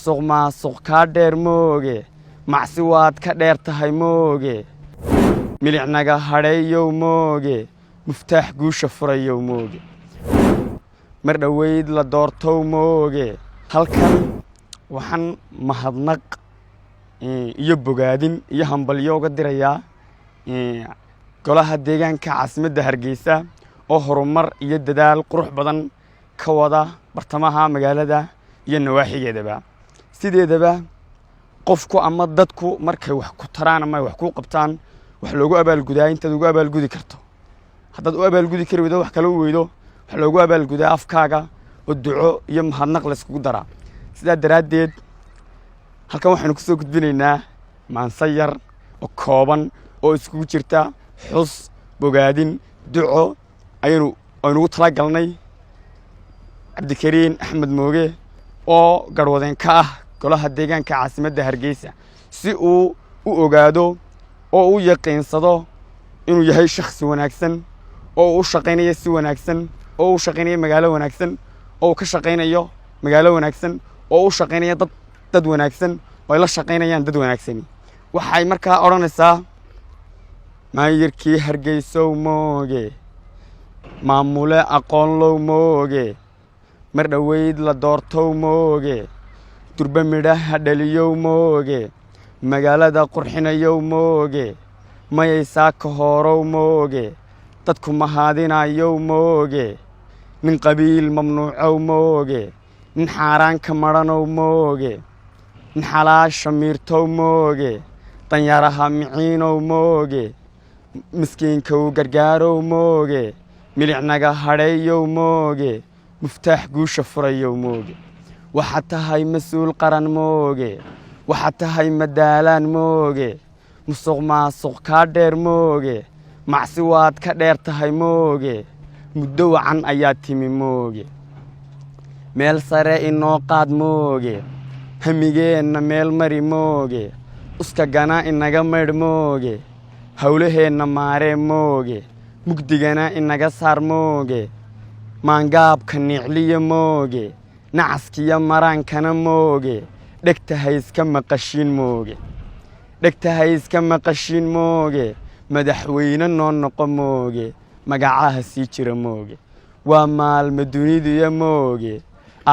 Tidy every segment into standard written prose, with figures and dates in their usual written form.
musuq maasuq kaa dheer mooge macsi waad ka dheer tahay mooge milicnaga hadheeyow mooge muftaax guusha furayow mooge mar dhaweyd la doortow mooge halkan waxaan mahadnaq iyo bogaadin iyo hambalyo uga dirayaa golaha deegaanka caasimadda Hargeysa oo horumar iyo dadaal qurux badan ka wada bartamaha magaalada iyo nawaaxigeedaba sideedaba qofku ama dadku markay wax ku taraan ama wax ku qabtaan wax loogu abaalgudaa inta ugu abaalgudi karto haddaad u abaalgudi kari weydo wax kale u weydo wax loogu abaalgudaa afkaaga oo duco iyo mahadnaq la isku dara sidaa daraadeed halkan waxaanu ku soo gudbinaynaa maansayar oo kooban oo isku jirta xus bogaadin duco aynu tala galnay Cabdikariin Axmed Mooge oo garwadeen ka ah golaha deegaanka caasimadda Hargeysa si uu u ogaado oo u yaqiinsado inuu yahay shakhsi wanaagsan oo u shaqeynaya si wanaagsan oo u shaqeynaya magaalo wanaagsan oo ka shaqeynayo magaalo wanaagsan oo u shaqeynaya dad wanaagsan oo la shaqeynayaan dad wanaagsan waxay markaa oranaysaa maayirkii Hargeysa mooge maamule aqoon loo mooge mar dhaweyd la doortow mooge durba midhaha dhaliyow mooge magaalada qurxinayow mooge mayaysaa ka horow mooge dadku mahadinayow mooge nin qabiil mamnuucow mooge nin xaaraan ka maranow mooge nin xalaasha miirtow mooge danyaraha miciinow mooge miskiinka u gargaarow mooge milicnaga hadheeyow mooge muftaax guusha furayow mooge waxaad tahay mas-uul qaran mooge waxaad tahay madaalaan mooge musuq maasuq kaa dheer mooge macsi waad ka dheer tahay mooge muddo wacan ayaad timi mooge meel sare inoo qaad mooge hamigeenna meel mari mooge uskagana inaga maydh mooge hawlaheenna maaree mooge mugdigana inaga saar mooge maangaabka niicliya mooge nacaskiya maraankana mooge dhegtahay iska maqashiin mooge dhegtahay iska maqashiin mooge madaxweyne noo noqo mooge magacaha sii jira mooge waa maalma dunidiya mooge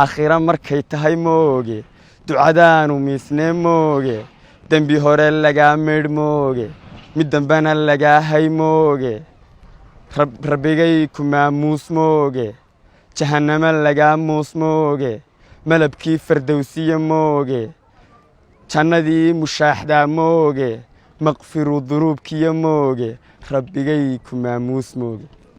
aakhira markay tahay mooge ducadaanu miisnee mooge dembi hore lagaa maydh mooge mid dambena lagaa hay mooge rabbigay ku maamuus mooge jahannama lagaa muus mooge malabkii fardowsiya mooge jannadii mushaaxdaa mooge maqfiru dunuubkiya mooge rabbigay ku maamuus mooge